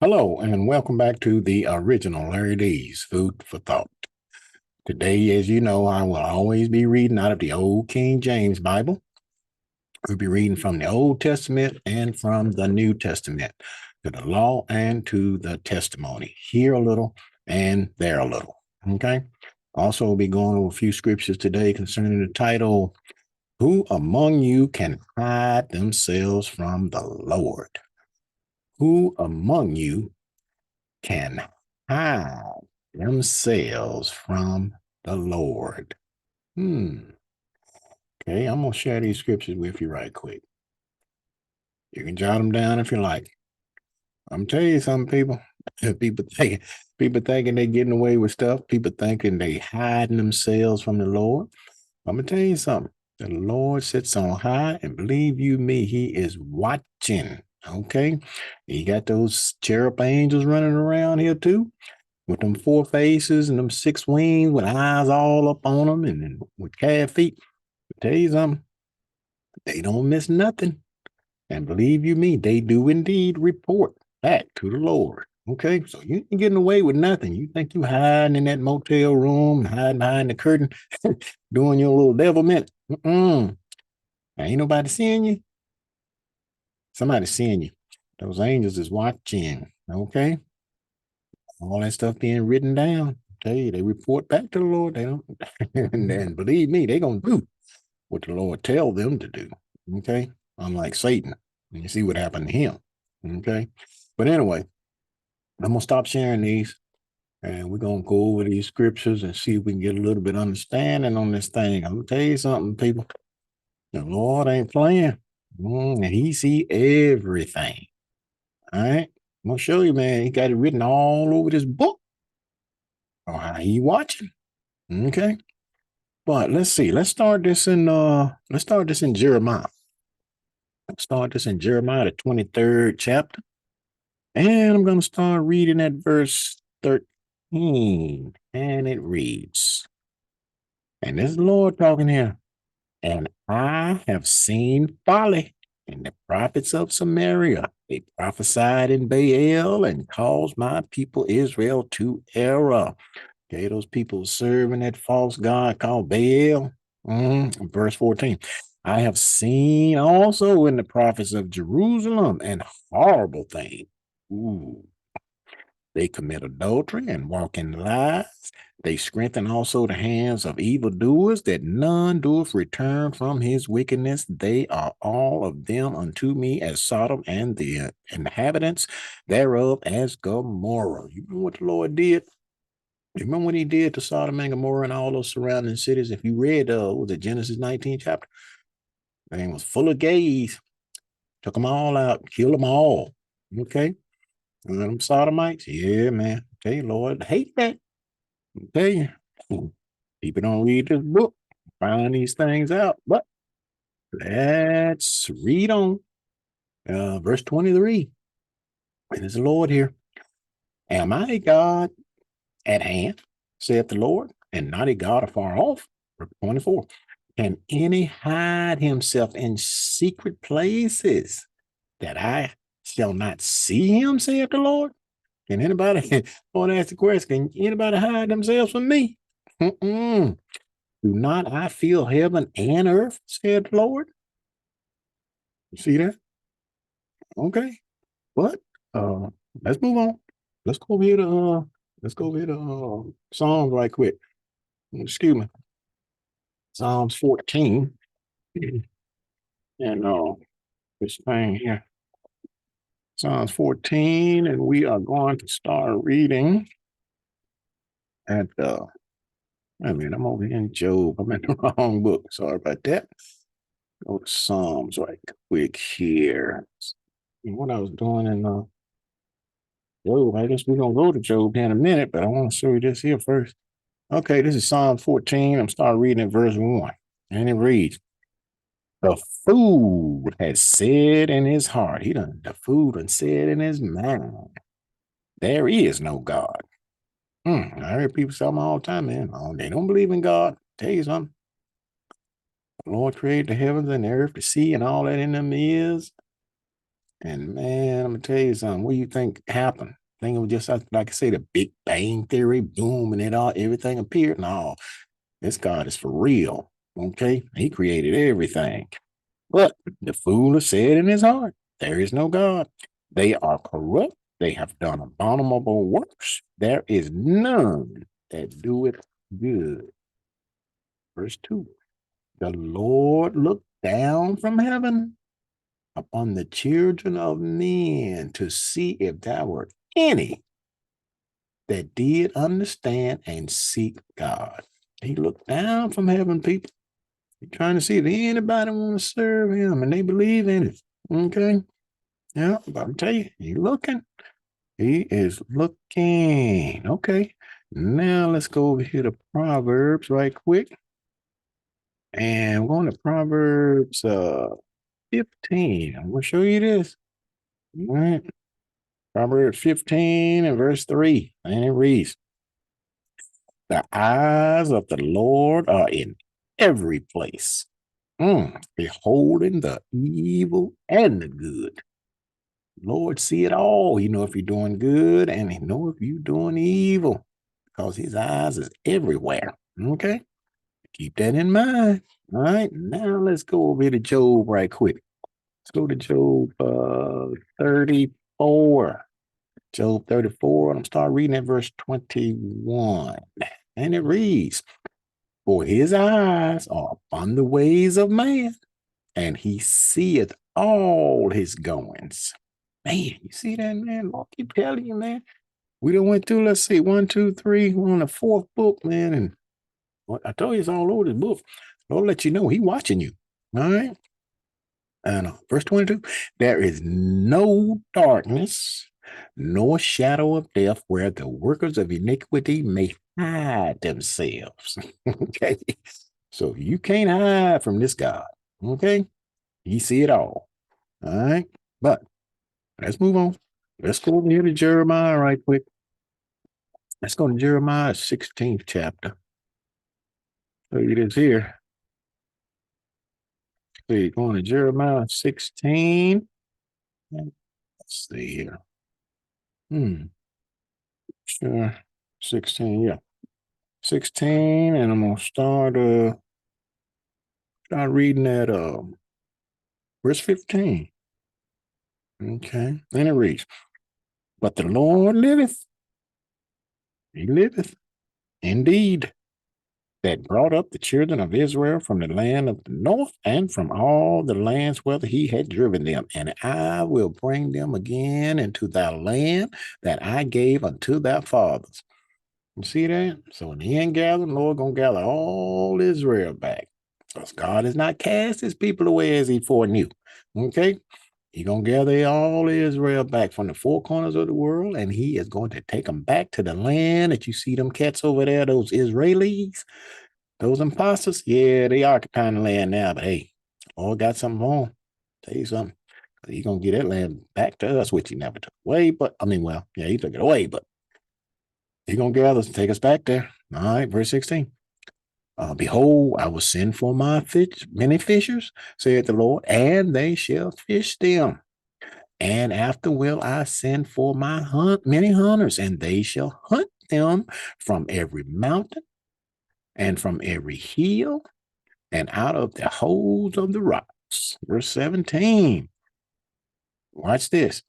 Hello, and welcome back to the original Larry D's Food for Thought. Today, as you know, I will always be reading out of the Old King James Bible. We'll be reading from the Old Testament and from the New Testament, to the law and to the testimony. Here a little and there a little. Okay. Also, we'll be going over a few scriptures today concerning the title, Who Among You Can Hide Themselves from the Lord? Who among you can hide themselves from the Lord? Okay, I'm going to share these scriptures with you right quick. You can jot them down if you like. I'm telling you something, people. people thinking, people thinking they're getting away with stuff. People thinking they hiding themselves from the Lord. I'm gonna tell you something. The Lord sits on high, and believe you me, He is watching. Okay, He got those cherub angels running around here too, with them four faces and them six wings with eyes all up on them and then with calf feet. I tell you something, they don't miss nothing. And believe you me, they do indeed report back to the Lord. Okay, so you ain't getting away with nothing. You think you hiding in that motel room, hiding behind the curtain, doing your little devil minute. Ain't nobody seeing you. Somebody's seeing you. Those angels is watching. Okay, all that stuff being written down. Tell you, they report back to the Lord. They don't, and believe me, they gonna do what the Lord tell them to do. Okay, unlike Satan, and you see what happened to him. Okay, but anyway, I'm gonna stop sharing these, and we're gonna go over these scriptures and see if we can get a little bit of understanding on this thing. I'm gonna tell you something, people. The Lord ain't playing, and He see everything. All right, I'm gonna show you, man. He got it written all over this book. On how He watching. Okay. But let's see. Let's start this in Jeremiah. Let's start this in Jeremiah, the 23rd chapter. And I'm gonna start reading at verse 13. And it reads, and this is the Lord talking here. And I have seen folly in the prophets of Samaria. They prophesied in Baal and caused my people Israel to err. Okay, those people serving that false god called Baal. Verse 14. I have seen also in the prophets of Jerusalem an horrible thing. Ooh, they commit adultery and walk in lies. They strengthen also the hands of evildoers, that none doeth return from his wickedness. They are all of them unto me as Sodom, and the inhabitants thereof as Gomorrah. You know what the Lord did? You remember what He did to Sodom and Gomorrah and all those surrounding cities? If you read, was it Genesis 19 chapter? The thing was full of gays. Took them all out, killed them all. Okay. And them sodomites, yeah, man. Okay, Lord, hate that. Okay. People don't read this book, find these things out. But let's read on. Verse 23. And there's the Lord here. Am I a God at hand, saith the Lord, and not a God afar off? Verse 24. Can any hide himself in secret places that I shall not see him, saith the Lord? Can anybody, want to ask the question, can anybody hide themselves from me? Mm-mm. Do not I feel heaven and earth, said the Lord? You see that? Okay. But let's move on. Let's go over here to Psalms right quick. Excuse me. Psalms 14. And this thing here. Psalms 14, and we are going to start reading at I mean, I'm over here in Job. I'm in the wrong book. Sorry about that. Go to Psalms right quick here. And what I was doing in Job, I guess we're gonna go to Job in a minute, but I want to show you this here first. Okay, this is Psalm 14. I'm starting reading at verse 1. And it reads, the fool has said in his heart, the fool done said in his mind, there is no God. I hear people tell me all the time, man, oh, they don't believe in God. Tell you something. The Lord created the heavens and the earth, the sea, and all that in them is. And man, I'm gonna tell you something. What do you think happened? Think it was just like I say, the Big Bang Theory, boom, and everything appeared. No, this God is for real. Okay, He created everything. But the fool has said in his heart, there is no God. They are corrupt. They have done abominable works. There is none that doeth good. Verse 2. The Lord looked down from heaven upon the children of men to see if there were any that did understand and seek God. He looked down from heaven, people. He's trying to see if anybody want to serve him and they believe in it. Okay. Yeah, but I'm telling you, he's looking. He is looking. Okay. Now let's go over here to Proverbs right quick. And we're going to Proverbs 15. I'm going to show you this. All right. Proverbs 15 and verse 3. And it reads, the eyes of the Lord are in every place, beholding the evil and the good. Lord see it all. He know if you're doing good and he know if you're doing evil because his eyes is everywhere. Okay. Keep that in mind. All right. Now let's go over to Job right quick. Let's go to Job 34. Job 34, and I'm start reading at verse 21. And it reads, for his eyes are upon the ways of man, and he seeth all his goings. Man, you see that, man? Lord keep telling you, man. We done went through, let's see, 1, 2, 3. We're on the fourth book, man. And I told you it's all over this book. Lord let you know he watching you. All right. And verse 22, there is no darkness, nor shadow of death where the workers of iniquity may hide themselves. Okay. So you can't hide from this God. Okay. He see it all. All right. But let's move on. Let's go over here to Jeremiah right quick. Let's go to Jeremiah 16th chapter. So it is here. See, going to Jeremiah 16. Let's see here. Sure. 16, yeah. 16, and I'm gonna start reading at verse 15. Okay. And it reads, but the Lord liveth, he liveth indeed, that brought up the children of Israel from the land of the north and from all the lands whither he had driven them. And I will bring them again into thy land that I gave unto their fathers. You see that? So in the end gathering, Lord gonna gather all Israel back. Because God has not cast his people away as he foreknew. Okay? He gonna gather all Israel back from the four corners of the world, and he is going to take them back to the land that you see them cats over there, those Israelis. Those imposters, yeah, they occupying the land now, but hey, all got something wrong. Tell you something. He's gonna get that land back to us, which he never took away. But I mean, well, yeah, he took it away, but he's gonna gather us and take us back there. All right, verse 16. Behold, I will send for my many fishers, saith the Lord, and they shall fish them. And after will I send for my many hunters, and they shall hunt them from every mountain and from every hill and out of the holes of the rocks. Verse 17. Watch this.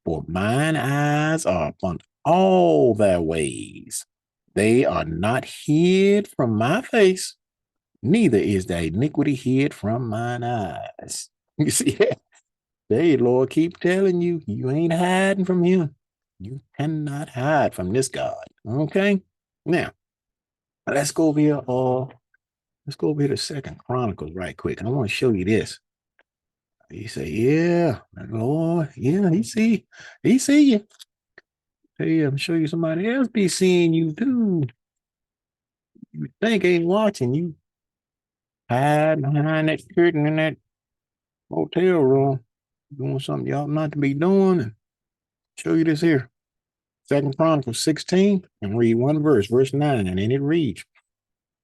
For mine eyes are upon all their ways. They are not hid from my face, neither is their iniquity hid from mine eyes. You see that? Hey, Lord, keep telling you, you ain't hiding from him. You cannot hide from this God. Okay? Now, let's go over here. Let's go over here to Second Chronicles right quick. I want to show you this. He say, yeah, Lord, yeah, he see you. Hey, I'm show you somebody else be seeing you too. You think ain't watching you. Hide behind that curtain in that hotel room, doing something you ought not to be doing. And show you this here. Second Chronicles 16, and read one verse, verse 9, and then it reads,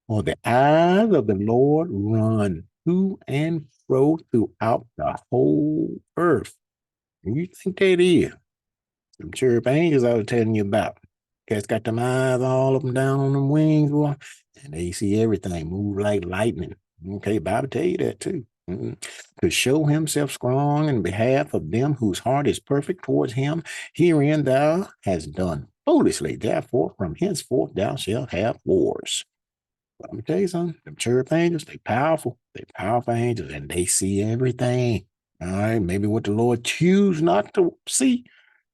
for the eyes of the Lord run to and fro throughout the whole earth Who you think that is? Them cherub angels I was telling you about. Cats got them eyes all up and down on them wings, boy, and they see everything move like lightning. Okay, Bible tell you that too. To show himself strong in behalf of them whose heart is perfect towards him, herein thou hast done foolishly. Therefore, from henceforth thou shalt have wars. But I'm gonna tell you something. Them cherub angels, they powerful. They powerful angels, and they see everything. All right, maybe what the Lord choose not to see,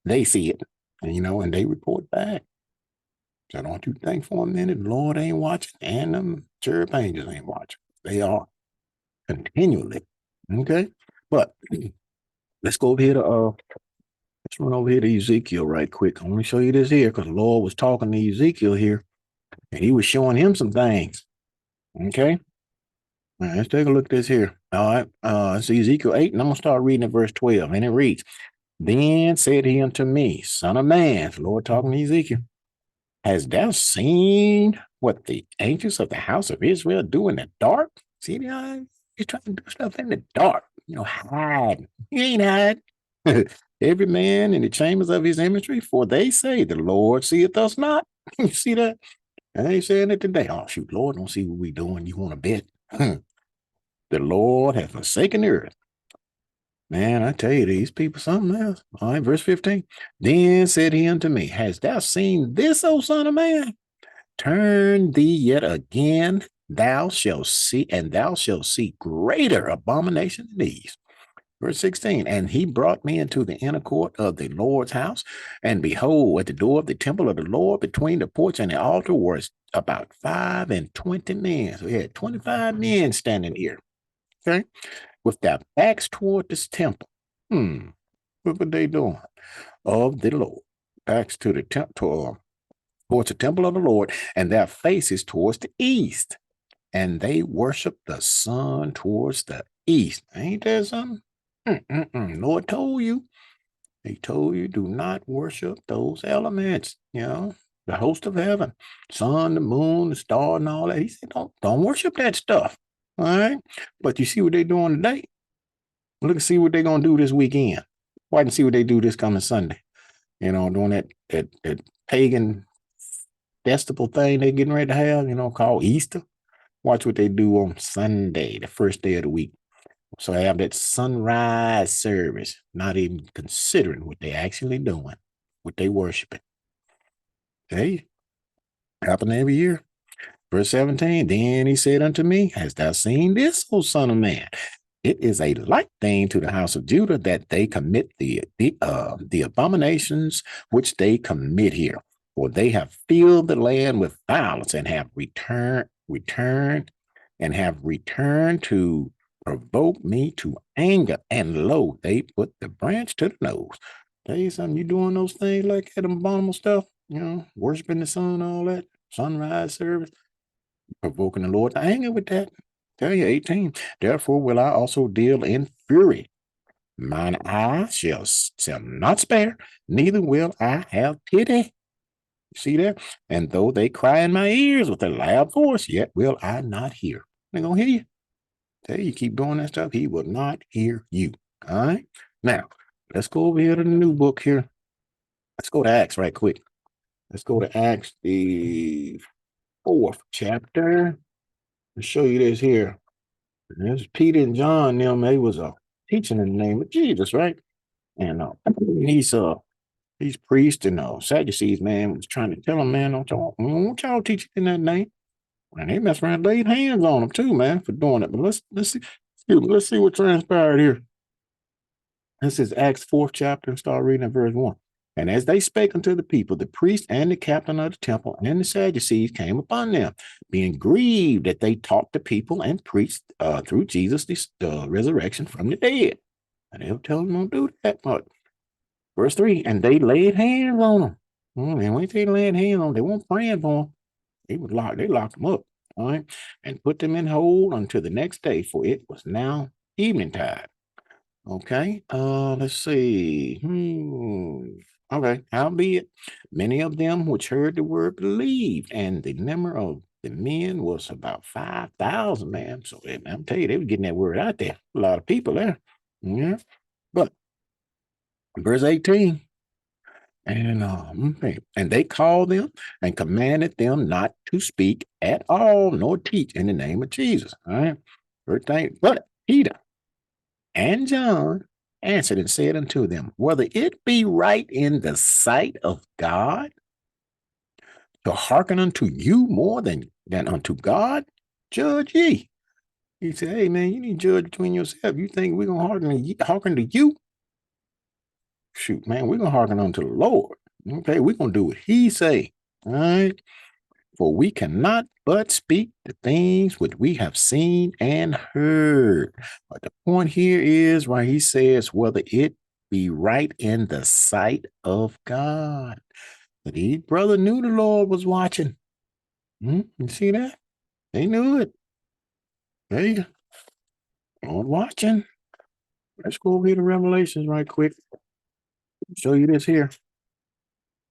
they see it, and and they report back. So don't you think for a minute, the Lord ain't watching, and them cherub angels ain't watching. They are continually. Okay, but let's go over here to let's run over here to Ezekiel right quick. I want to show you this here because the Lord was talking to Ezekiel here, and he was showing him some things. Okay. All right, let's take a look at this here. All right. It's Ezekiel 8, and I'm going to start reading at verse 12. And it reads, Then said he unto me, Son of man, the Lord talking to Ezekiel, hast thou seen what the angels of the house of Israel do in the dark? See, he's trying to do stuff in the dark, hide. He ain't hide. Every man in the chambers of his imagery, for they say, The Lord seeth us not. You see that? I ain't saying it today. Oh, shoot, Lord, don't see what we doing. You want to bet? The Lord hath forsaken the earth. Man, I tell you, these people something else. All right, verse 15. Then said he unto me, Hast thou seen this, O son of man? Turn thee yet again, thou shalt see, and thou shalt see greater abomination than these. Verse 16, and he brought me into the inner court of the Lord's house, and behold, at the door of the temple of the Lord, between the porch and the altar, was about 25 men. So he had 25 men standing here, okay, with their backs toward this temple. What were they doing? Of the Lord. Backs to the temple, towards the temple of the Lord, and their faces towards the east. And they worship the sun towards the east. Ain't that something? Lord told you. He told you do not worship those elements, the host of heaven, sun, the moon, the star, and all that. He said, don't worship that stuff. All right. But you see what they're doing today? Look and see what they're gonna do this weekend. Wait and see what they do this coming Sunday. Doing that pagan festival thing they're getting ready to have, called Easter. Watch what they do on Sunday, the first day of the week. So I have that sunrise service, not even considering what they actually doing, what they worshiping. Hey, happen every year. Verse 17, then he said unto me, Hast thou seen this, O son of man? It is a light thing to the house of Judah that they commit the abominations which they commit here. For they have filled the land with violence and have returned to provoke me to anger. And lo, they put the branch to the nose. Tell you something, you doing those things like that abominable stuff, worshiping the sun, all that, sunrise service, provoking the Lord to anger with that. Tell you 18. Therefore will I also deal in fury. Mine eye shall not spare, neither will I have pity. See that? And though they cry in my ears with a loud voice, yet will I not hear. They're going to hear you. Tell you, keep doing that stuff, he will not hear you. All right? Now, let's go over here to the new book here. Let's go to Acts right quick. Let's go to Acts, the 4th chapter. I'll show you this here. There's Peter and John. They was teaching in the name of Jesus, right? And these priests and Sadducees, man, was trying to tell them, man, don't y'all teach in that name. And they mess around, laid hands on them too, man, for doing it. But let's see what transpired here. This is Acts 4th chapter, and start reading at verse 1. And as they spake unto the people, the priest and the captain of the temple and the Sadducees came upon them, being grieved that they taught the people and preached through Jesus the resurrection from the dead. And they were telling them, don't do that. But verse 3, and they laid hands on them. And when they laid hands on them, they weren't praying for them. They locked them up, all right, and put them in hold until the next day, for it was now evening tide. Okay, let's see. Okay, howbeit, many of them which heard the word believed, and the number of the men was about 5,000, man. So I'm telling you, they were getting that word out there. A lot of people there. Yeah. But Verse 18. And they called them and commanded them not to speak at all, nor teach in the name of Jesus. All right. Verse 8. But Peter and John answered and said unto them, whether it be right in the sight of God to hearken unto you more than unto God, judge ye. He said, hey, man, you need to judge between yourself. You think we're going to hearken to you? Shoot, man, we're going to hearken unto the Lord. Okay, we're going to do what he say. All right. For we cannot but speak the things which we have seen and heard. But the point here is why he says, whether it be right in the sight of God. But these brother knew the Lord was watching. You see that? They knew it. Hey, Lord watching. Let's go over here to Revelations right quick. Show you this here.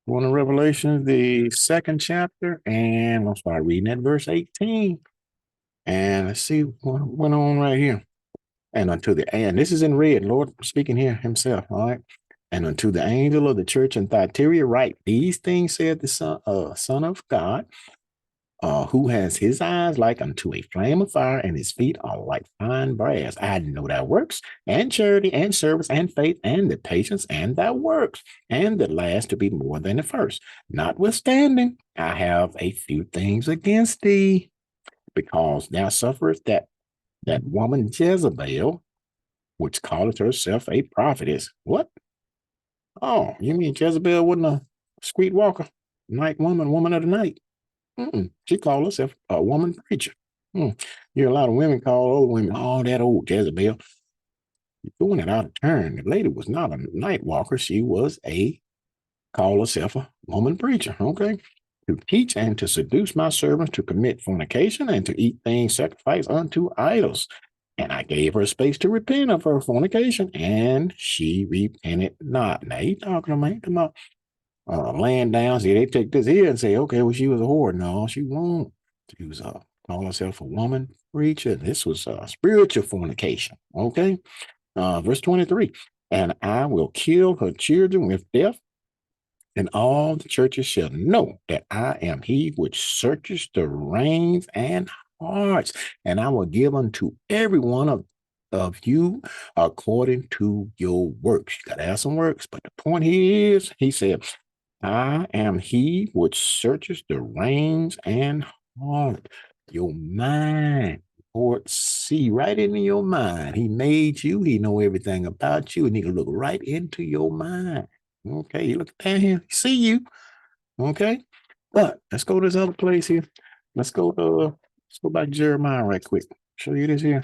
Going to Revelation, the 2nd chapter, and I'll start reading at verse 18. And let's see what went on right here. And this is in red, Lord speaking here himself. All right. And unto the angel of the church in Thyatira write, these things said the Son of God, who has his eyes like unto a flame of fire, and his feet are like fine brass. I know thy works, and charity, and service, and faith, and the patience, and thy works, and the last to be more than the first. Notwithstanding, I have a few things against thee, because thou sufferest that woman Jezebel, which calleth herself a prophetess. What? Oh, you mean Jezebel wasn't a street walker, night woman of the night? She called herself a woman preacher. You hear a lot of women call other women, oh, that old Jezebel. You're doing it out of turn. The lady was not a night walker. She was call herself a woman preacher. Okay. To teach and to seduce my servants to commit fornication and to eat things sacrificed unto idols. And I gave her space to repent of her fornication, and she repented not. Now, he talking about laying down. See, they take this here and say, okay, well, she was a whore. No, she won't. She was call herself a woman preacher. This was spiritual fornication. Okay. Verse 23. And I will kill her children with death, and all the churches shall know that I am he which searches the reins and hearts, and I will give unto every one of you according to your works. You got to have some works, but the point here is, he said, I am he which searches the reins and heart, your mind. Lord, see right into your mind. He made you. He know everything about you, and he can look right into your mind. Okay, you look down here, see you. Okay, but let's go to this other place here. Let's go back to Jeremiah right quick. Show you this here.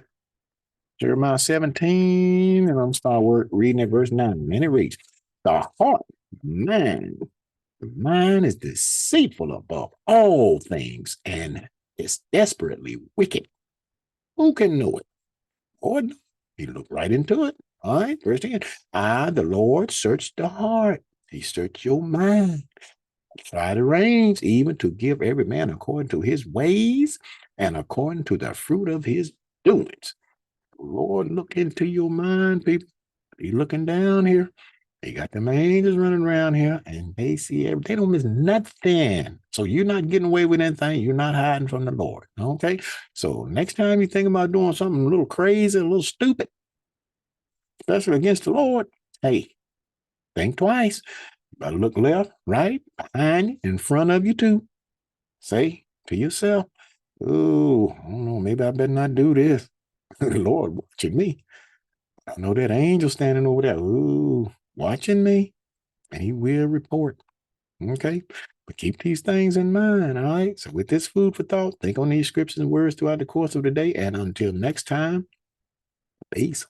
Jeremiah 17, and I'm gonna start reading at verse 9. And it reads, the heart, the mind is deceitful above all things and is desperately wicked. Who can know it? Lord, he looked right into it. All right, verse 10. I, the Lord, searched the heart. He searched your mind. Try the reins, even to give every man according to his ways and according to the fruit of his doings. Lord, look into your mind, people. He's looking down here. They got them angels running around here, and they see they don't miss nothing. So you're not getting away with anything. You're not hiding from the Lord. Okay. So next time you think about doing something a little crazy, a little stupid, especially against the Lord, hey, think twice. You better look left, right, behind you, in front of you too. Say to yourself, oh, I don't know, maybe I better not do this. The Lord watching me. I know that angel standing over there, ooh, watching me, and he will report. Okay. But keep these things in mind. All right. So with this food for thought, think on these scriptures and words throughout the course of the day. And until next time, peace.